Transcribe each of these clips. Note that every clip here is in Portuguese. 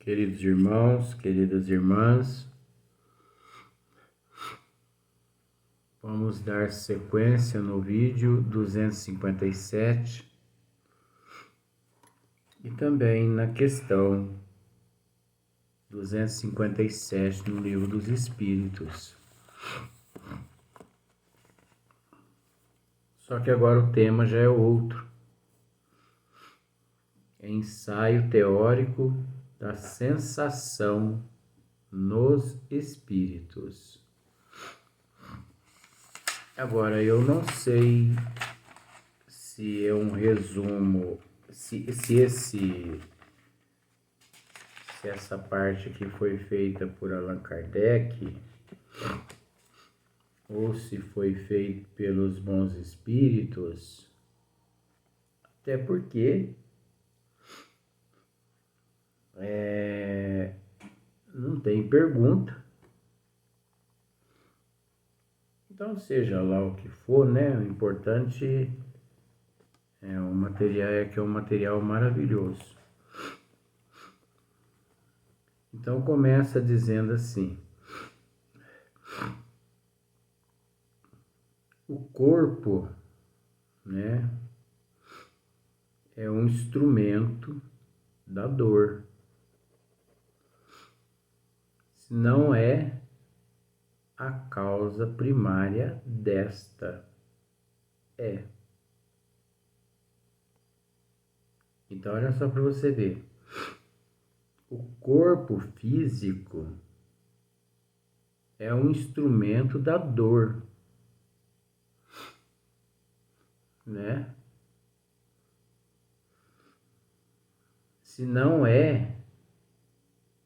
Queridos irmãos, queridas irmãs, vamos dar sequência no vídeo 257 e também na questão 257 no Livro dos Espíritos. Só que agora o tema já é outro. É ensaio teórico da sensação nos espíritos. Agora, eu não sei se é um resumo, se essa parte aqui foi feita por Allan Kardec, ou se foi feito pelos bons espíritos, até porque não tem pergunta. Então, seja lá o que for, né? O importante é o material, que é um material maravilhoso. Então, começa dizendo assim: o corpo, né, é um instrumento da dor. Não é a causa primária desta. Então, olha só para você ver. O corpo físico é um instrumento da dor, né? Se não é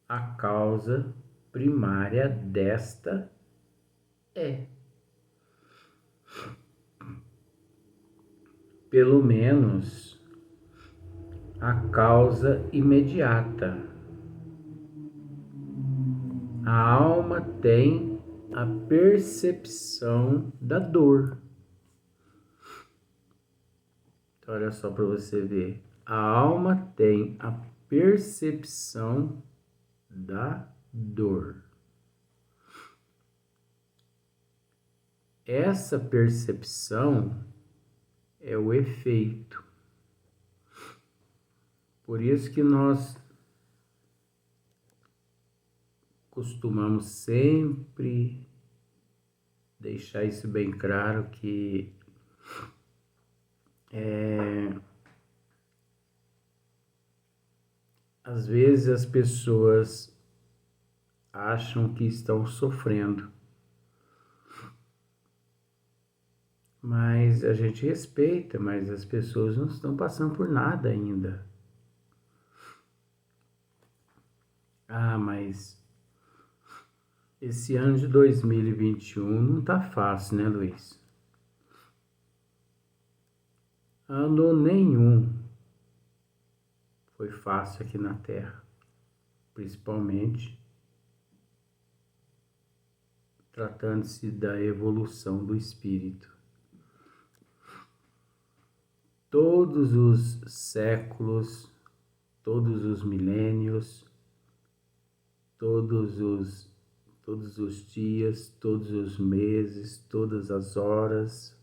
a causa primária desta, pelo menos a causa imediata. A alma tem a percepção da dor. Então, olha só para você ver. A alma tem a percepção da dor. Essa percepção é o efeito. Por isso que nós costumamos sempre deixar isso bem claro, que às vezes as pessoas acham que estão sofrendo, mas a gente respeita, mas as pessoas não estão passando por nada ainda. Ah, mas esse ano de 2021 não tá fácil, né, Luiz? Ano nenhum foi fácil aqui na Terra, principalmente tratando-se da evolução do espírito. Todos os séculos, todos os milênios, todos os dias, todos os meses, todas as horas,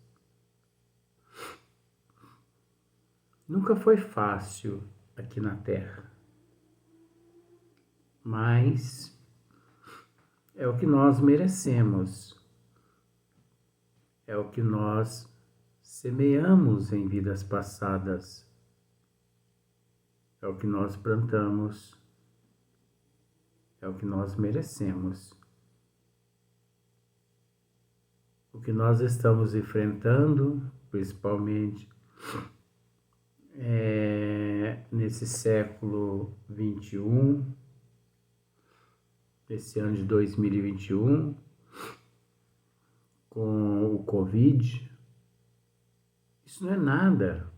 nunca foi fácil aqui na Terra, mas é o que nós merecemos, é o que nós semeamos em vidas passadas, é o que nós plantamos, é o que nós merecemos. O que nós estamos enfrentando, principalmente nesse século 21, esse ano de 2021, com o Covid, isso não é nada.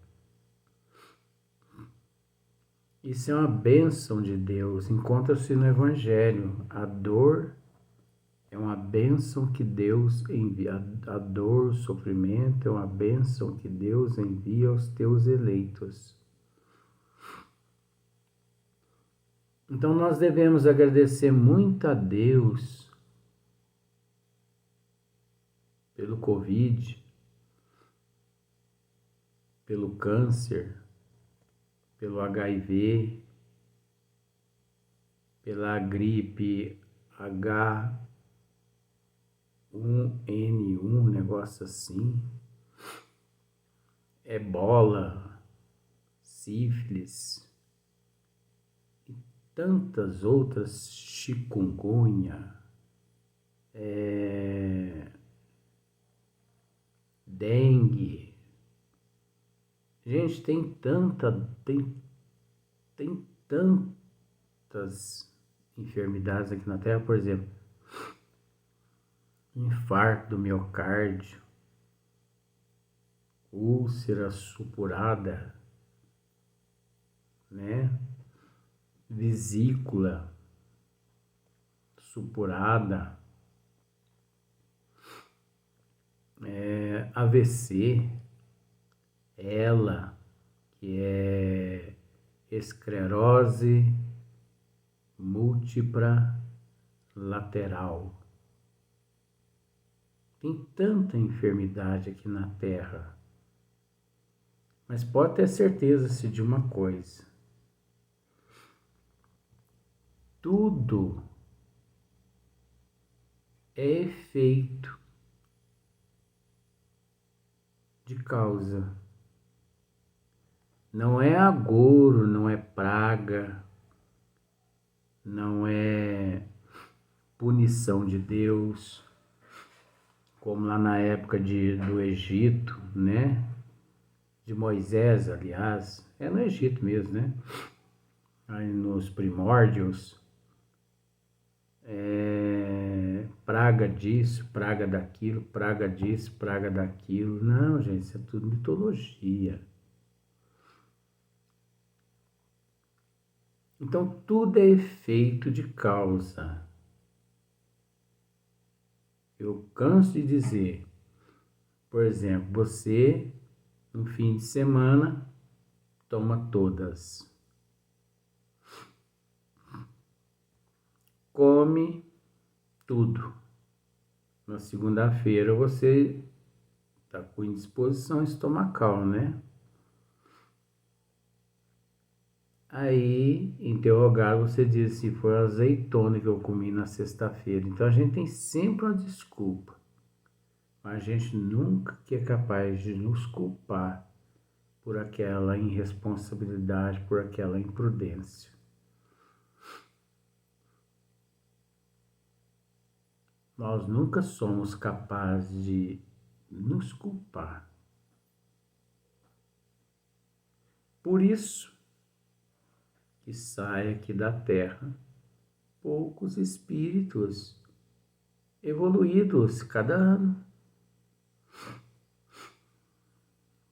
Isso é uma bênção de Deus, encontra-se no Evangelho. A dor é uma bênção que Deus envia. A dor, o sofrimento é uma bênção que Deus envia aos teus eleitos. Então nós devemos agradecer muito a Deus pelo Covid, pelo câncer, pelo HIV, pela gripe H1N1, negócio assim, ebola, sífilis, e tantas outras, chikungunya, dengue. Gente, tem tantas enfermidades aqui na Terra, por exemplo, infarto do miocárdio, úlcera supurada, né? Vesícula supurada, AVC, ELA, que é esclerose múltipla lateral. Tem tanta enfermidade aqui na Terra. Mas pode ter certeza de uma coisa. Tudo é efeito de causa. Não é agouro, não é praga, não é punição de Deus, como lá na época do Egito, né? De Moisés, aliás, é no Egito mesmo, né? Aí nos primórdios, praga disso, praga daquilo, praga disso, praga daquilo. Não, gente, isso é tudo mitologia. Então, tudo é efeito de causa. Eu canso de dizer, por exemplo, você, no fim de semana, toma todas. Come tudo. Na segunda-feira você está com indisposição estomacal, né? Aí, interrogado, você diz assim, foi a azeitona que eu comi na sexta-feira. Então a gente tem sempre uma desculpa. Mas a gente nunca que é capaz de nos culpar por aquela irresponsabilidade, por aquela imprudência. Nós nunca somos capazes de nos culpar. Por isso que sai aqui da Terra poucos espíritos evoluídos cada ano.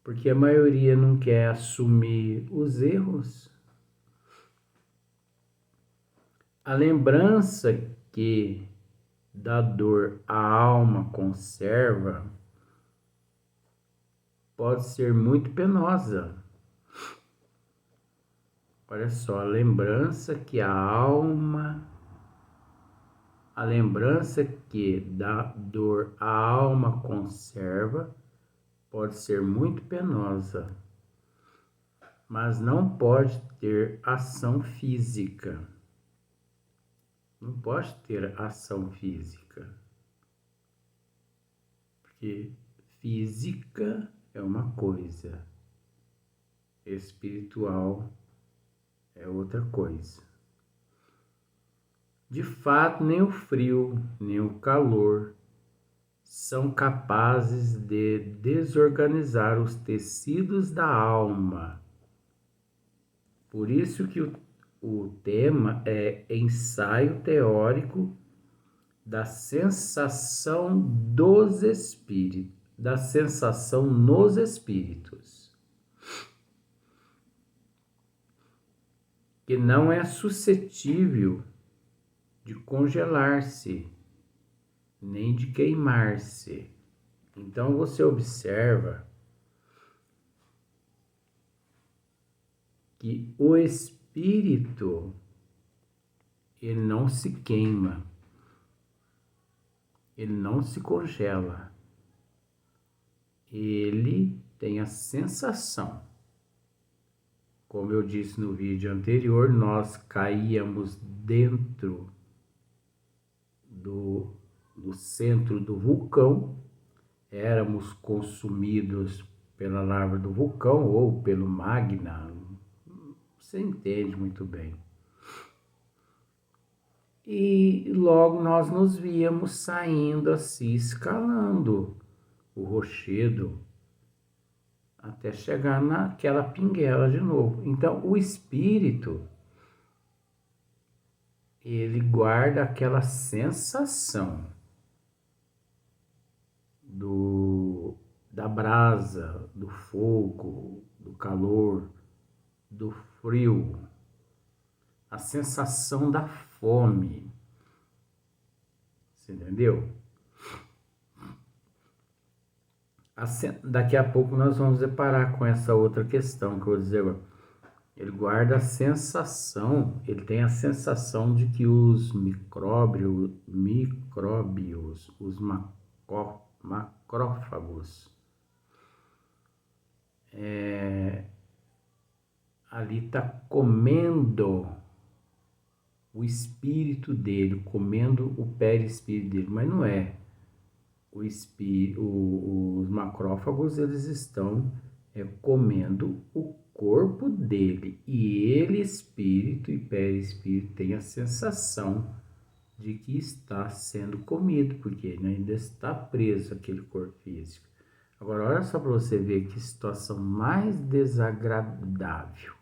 Porque a maioria não quer assumir os erros. A lembrança que da dor a alma conserva pode ser muito penosa. Olha só, a lembrança que da dor a alma conserva pode ser muito penosa, mas não pode ter ação física. Não pode ter ação física. Porque física é uma coisa, espiritual é outra coisa. De fato, nem o frio, nem o calor são capazes de desorganizar os tecidos da alma. Por isso que o tema é ensaio teórico da sensação dos espíritos, da sensação nos espíritos, que não é suscetível de congelar-se, nem de queimar-se. Então você observa que o espírito ele não se queima, ele não se congela, ele tem a sensação. Como eu disse no vídeo anterior, nós caíamos dentro do centro do vulcão, éramos consumidos pela lava do vulcão ou pelo magma, você entende muito bem. E logo nós nos víamos saindo assim, escalando o rochedo, até chegar naquela pinguela de novo. Então, o espírito, ele guarda aquela sensação da brasa, do fogo, do calor, do frio, a sensação da fome. Você entendeu? Daqui a pouco nós vamos deparar com essa outra questão que eu vou dizer agora. Ele guarda a sensação, ele tem a sensação de que os micróbios, os macrófagos, ali está comendo o espírito dele, comendo o perispírito dele, mas não é. Os macrófagos, eles estão comendo o corpo dele, e ele, espírito e perispírito, tem a sensação de que está sendo comido, porque ele ainda está preso àquele corpo físico. Agora, olha só para você ver que situação mais desagradável.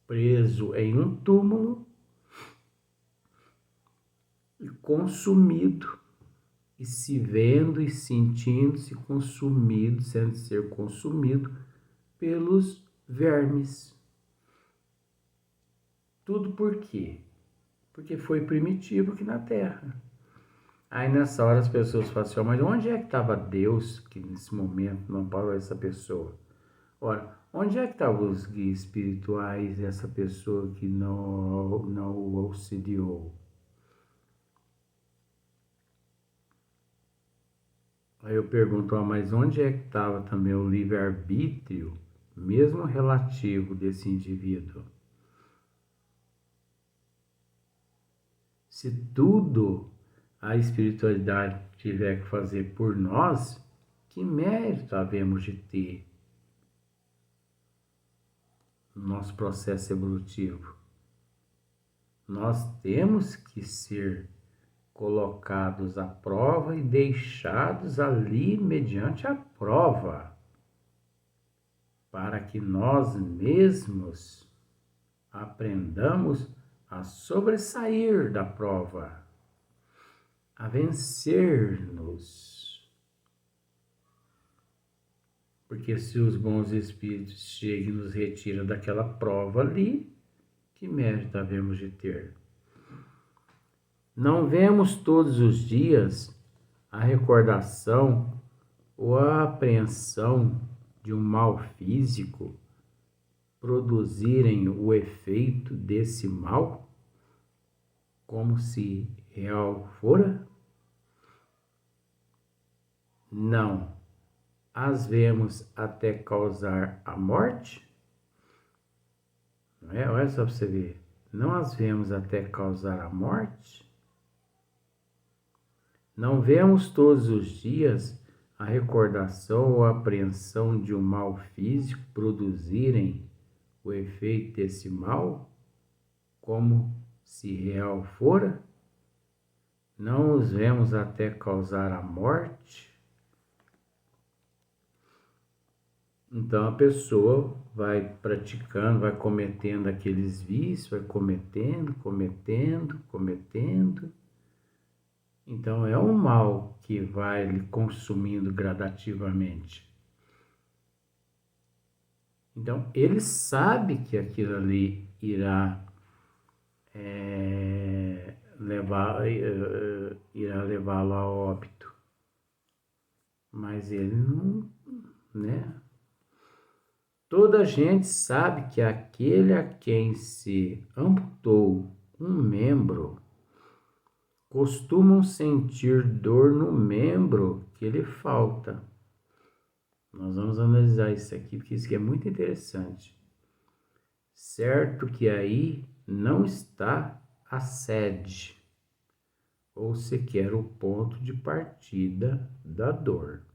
Preso em um túmulo e consumido, e se vendo e sentindo-se consumido, sendo ser consumido pelos vermes. Tudo por quê? Porque foi primitivo aqui na Terra. Aí nessa hora as pessoas falam assim, mas onde é que estava Deus que nesse momento não parou essa pessoa? Ora, onde é que estavam os guias espirituais e essa pessoa que não o auxiliou? Aí eu pergunto, mas onde é que estava também o livre-arbítrio, mesmo relativo desse indivíduo? Se tudo a espiritualidade tiver que fazer por nós, que mérito havemos de ter no nosso processo evolutivo? Nós temos que ser colocados à prova e deixados ali mediante a prova, para que nós mesmos aprendamos a sobressair da prova, a vencer-nos. Porque se os bons espíritos chegam e nos retiram daquela prova ali, que mérito havemos de ter? Não vemos todos os dias a recordação ou a apreensão de um mal físico produzirem o efeito desse mal, como se real fora? Não. As vemos até causar a morte? Não é? Olha só para você ver. Não as vemos até causar a morte? Não vemos todos os dias a recordação ou a apreensão de um mal físico produzirem o efeito desse mal, como se real fora? Não os vemos até causar a morte? Então a pessoa vai praticando, vai cometendo aqueles vícios, vai cometendo. Então é um mal que vai lhe consumindo gradativamente. Então ele sabe que aquilo ali irá levá-lo a óbito, mas ele não, né? Toda a gente sabe que aquele a quem se amputou um membro costumam sentir dor no membro que lhe falta. Nós vamos analisar isso aqui, porque isso aqui é muito interessante. Certo que aí não está a sede, ou sequer o ponto de partida da dor.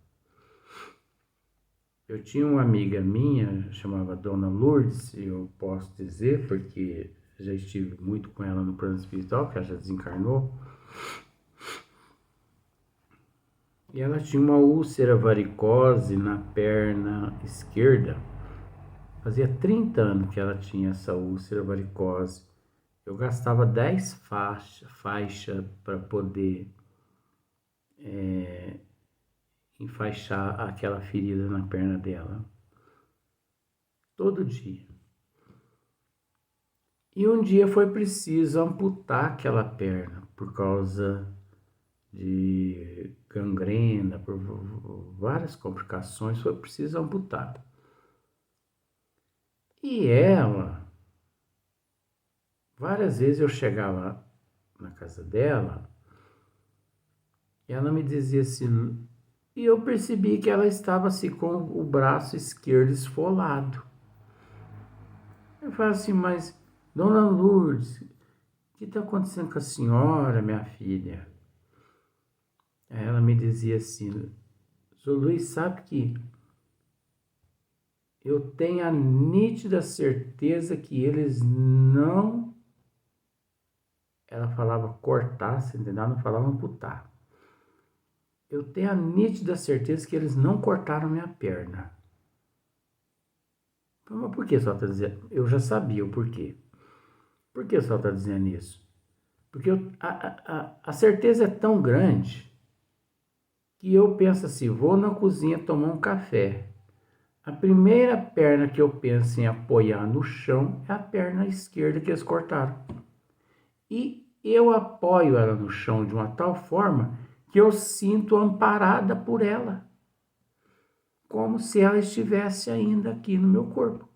Eu tinha uma amiga minha, chamava Dona Lourdes, e eu posso dizer, porque já estive muito com ela no plano espiritual, que ela já desencarnou. E ela tinha uma úlcera varicose na perna esquerda. Fazia 30 anos que ela tinha essa úlcera varicose. Eu gastava 10 faixas para poder enfaixar aquela ferida na perna dela. Todo dia. E um dia foi preciso amputar aquela perna por causa de gangrena, por várias complicações, foi preciso amputar. E ela, várias vezes eu chegava na casa dela e ela me dizia assim, e eu percebi que ela estava assim com o braço esquerdo esfolado. Eu falo assim, mas Dona Lourdes, o que está acontecendo com a senhora, minha filha? Aí ela me dizia assim, Sr. Luiz, sabe que eu tenho a nítida certeza que eles não... Ela falava cortar, se entendeu? Ela não falava amputar. Eu tenho a nítida certeza que eles não cortaram minha perna. Mas por que a senhora está dizendo? Eu já sabia o porquê. Por que a senhora está dizendo isso? Porque a certeza é tão grande que eu penso assim, vou na cozinha tomar um café. A primeira perna que eu penso em apoiar no chão é a perna esquerda que eles cortaram. E eu apoio ela no chão de uma tal forma que eu sinto amparada por ela, como se ela estivesse ainda aqui no meu corpo.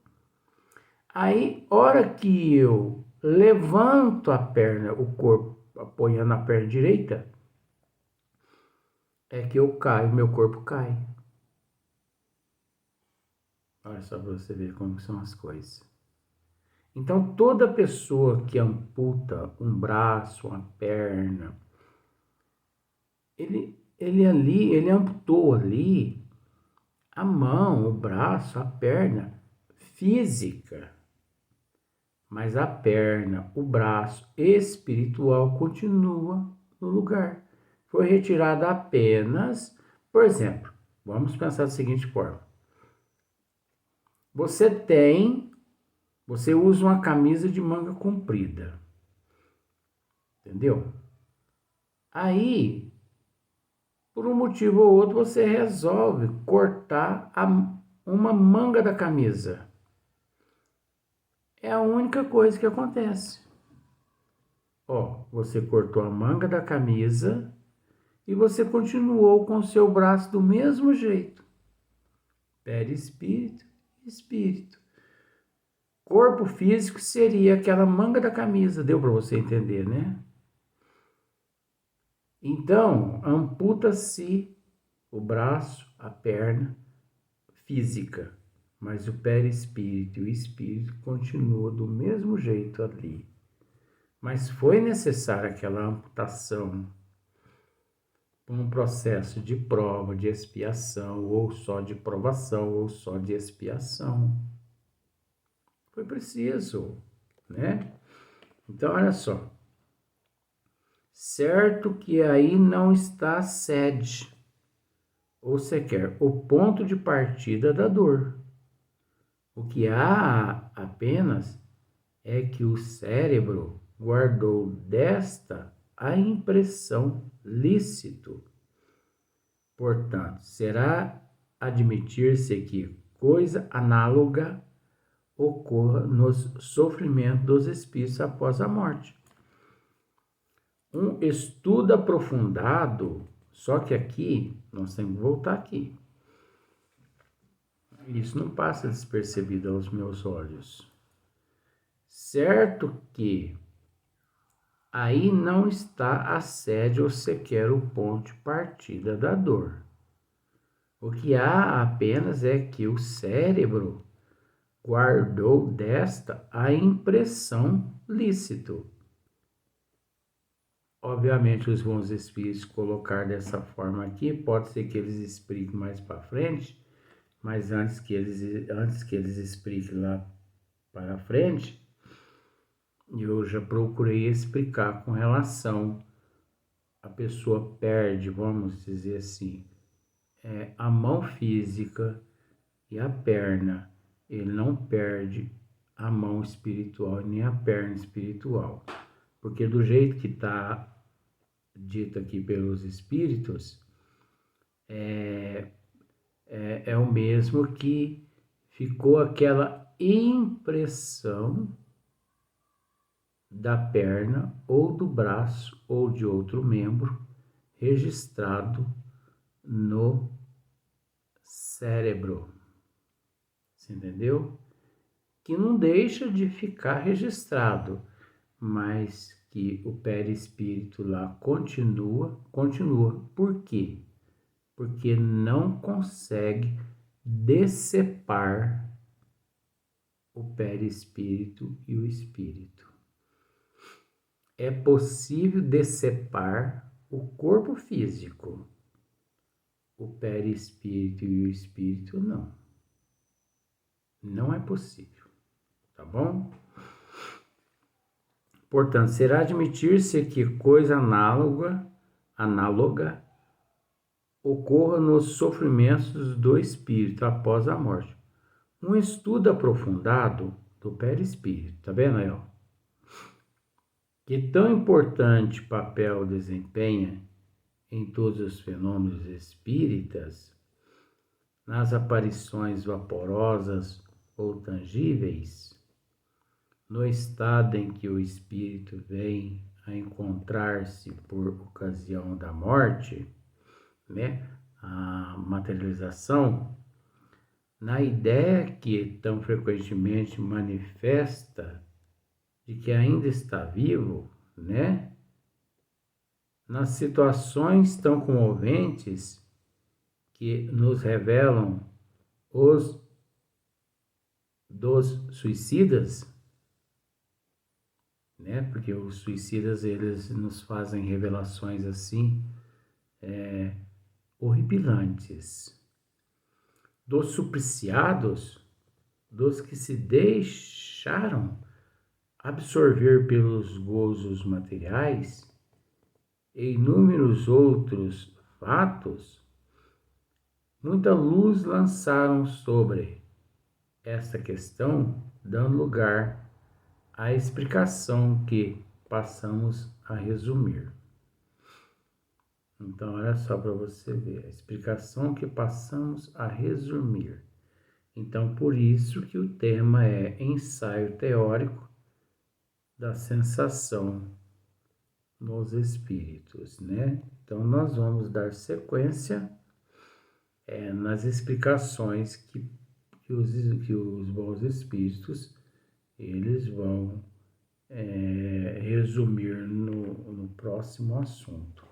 Aí, hora que eu levanto a perna, o corpo apoiando a perna direita, é que eu caio, meu corpo cai. Olha só para você ver como são as coisas. Então, toda pessoa que amputa um braço, uma perna, ele amputou ali a mão, o braço, a perna física. Mas a perna, o braço espiritual continua no lugar. Foi retirada apenas, por exemplo, vamos pensar da seguinte forma. Você usa uma camisa de manga comprida. Entendeu? Aí, por um motivo ou outro, você resolve cortar uma manga da camisa. É a única coisa que acontece. Ó, você cortou a manga da camisa e você continuou com o seu braço do mesmo jeito. Perispírito, espírito. Corpo físico seria aquela manga da camisa, deu para você entender, né? Então, amputa-se o braço, a perna física, mas o perispírito e o espírito continuam do mesmo jeito ali. Mas foi necessária aquela amputação por um processo de prova, de expiação, ou só de provação, ou só de expiação. Foi preciso, né? Então, olha só. Certo que aí não está a sede, ou sequer o ponto de partida da dor. O que há apenas é que o cérebro guardou desta a impressão lícito. Portanto, será admitir-se que coisa análoga ocorra nos sofrimentos dos espíritos após a morte. Um estudo aprofundado, só que aqui, nós temos que voltar aqui. Isso não passa despercebido aos meus olhos. Certo que aí não está a sede ou sequer o ponto de partida da dor. O que há apenas é que o cérebro guardou desta a impressão lícito. Obviamente, os bons espíritos colocar dessa forma aqui, pode ser que eles expliquem mais para frente, mas antes que eles expliquem lá para frente, eu já procurei explicar com relação a pessoa perde, vamos dizer assim, a mão física e a perna. Ele não perde a mão espiritual nem a perna espiritual. Porque do jeito que está dito aqui pelos espíritos, é o mesmo que ficou aquela impressão da perna ou do braço ou de outro membro registrado no cérebro. Você entendeu? Que não deixa de ficar registrado, mas que o perispírito lá continua. Por quê? Porque não consegue decepar o perispírito e o espírito. É possível decepar o corpo físico, o perispírito e o espírito não. Não é possível, tá bom? Portanto, será admitir-se que coisa análoga ocorra nos sofrimentos do espírito após a morte. Um estudo aprofundado do perispírito, tá vendo aí, ó? Que tão importante papel desempenha em todos os fenômenos espíritas, nas aparições vaporosas ou tangíveis, no estado em que o espírito vem a encontrar-se por ocasião da morte, né, a materialização, na ideia que tão frequentemente manifesta de que ainda está vivo, né, nas situações tão comoventes que nos revelam os dos suicidas, né? Porque os suicidas, eles nos fazem revelações assim, horripilantes. Dos supliciados, dos que se deixaram absorver pelos gozos materiais e inúmeros outros fatos, muita luz lançaram sobre esta questão, dando lugar à explicação que passamos a resumir. Então, olha só para você ver, a explicação que passamos a resumir. Então, por isso que o tema é ensaio teórico da sensação nos espíritos, né? Então, nós vamos dar sequência nas explicações que os bons espíritos eles vão resumir no próximo assunto.